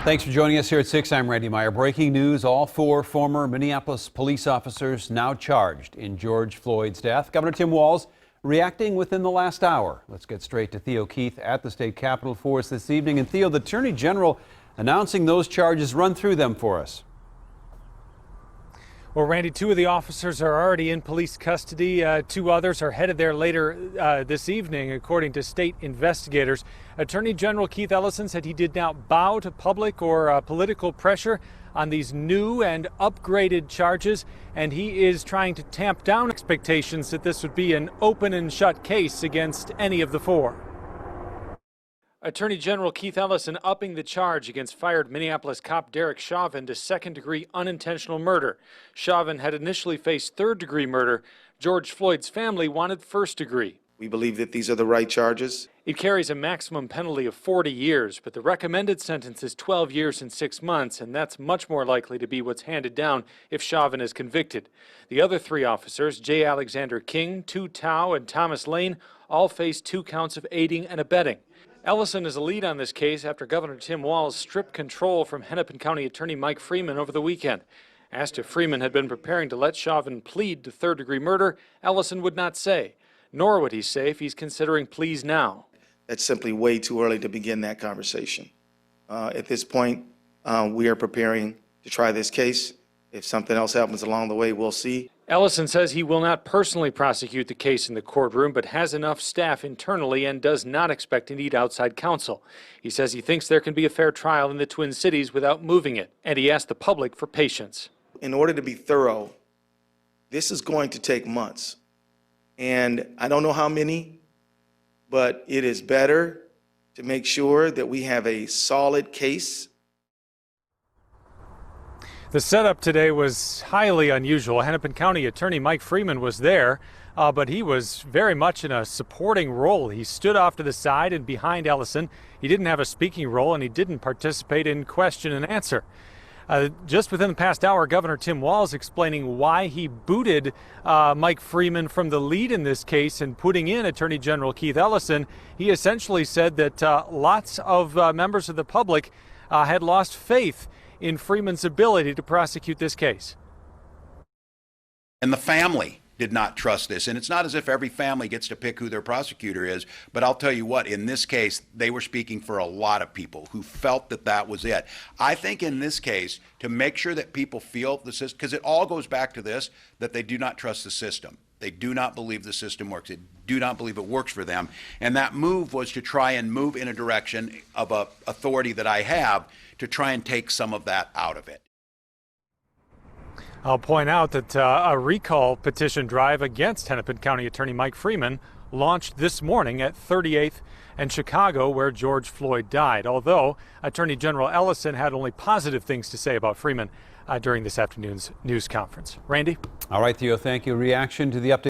Thanks for joining us here at 6. I'm Randy Meyer. Breaking news, all 4 former Minneapolis police officers now charged in George Floyd's death. Governor Tim Walz reacting within the last hour. Let's get straight to Theo Keith at the state capitol for us this evening. And Theo, the Attorney General announcing those charges. Run through them for us. Well, Randy, 2 of the officers are already in police custody. 2 others are headed there later this evening, according to state investigators. Attorney General Keith Ellison said he did not bow to public or political pressure on these new and upgraded charges, and he is trying to tamp down expectations that this would be an open and shut case against any of the 4. Attorney General Keith Ellison upping the charge against fired Minneapolis cop Derek Chauvin to second-degree unintentional murder. Chauvin had initially faced third-degree murder. George Floyd's family wanted first-degree. We believe that these are the right charges. It carries a maximum penalty of 40 years, but the recommended sentence is 12 years and 6 months, and that's much more likely to be what's handed down if Chauvin is convicted. The other 3 officers, J. Alexander King, Tu Tao, and Thomas Lane, all face 2 counts of aiding and abetting. Ellison is a lead on this case after Governor Tim Walz stripped control from Hennepin County Attorney Mike Freeman over the weekend. Asked if Freeman had been preparing to let Chauvin plead to third-degree murder, Ellison would not say, nor would he say if he's considering pleas now. That's simply way too early to begin that conversation. At this point, we are preparing to try this case. If something else happens along the way, we'll see. Ellison says he will not personally prosecute the case in the courtroom, but has enough staff internally and does not expect to need outside counsel. He says he thinks there can be a fair trial in the Twin Cities without moving it, and he asked the public for patience. In order to be thorough, this is going to take months. And I don't know how many, but it is better to make sure that we have a solid case. The setup today was highly unusual. Hennepin County Attorney Mike Freeman was there, but he was very much in a supporting role. He stood off to the side and behind Ellison. He didn't have a speaking role, and he didn't participate in question and answer. Just within the past hour, Governor Tim Walz explaining why he booted Mike Freeman from the lead in this case and putting in Attorney General Keith Ellison. He essentially said that lots of members of the public had lost faith in Freeman's ability to prosecute this case. And the family did not trust this. And it's not as if every family gets to pick who their prosecutor is, but I'll tell you what, in this case, they were speaking for a lot of people who felt that that was it. I think in this case, to make sure that people feel the system, because it all goes back to this, that they do not trust the system. They do not believe the system works. They do not believe it works for them. And that move was to try and move in a direction of a authority that I have to try and take some of that out of it. I'll point out that a recall petition drive against Hennepin County Attorney Mike Freeman launched this morning at 38th and Chicago, where George Floyd died, although Attorney General Ellison had only positive things to say about Freeman during this afternoon's news conference. Randy? All right, Theo, thank you. Reaction to the update.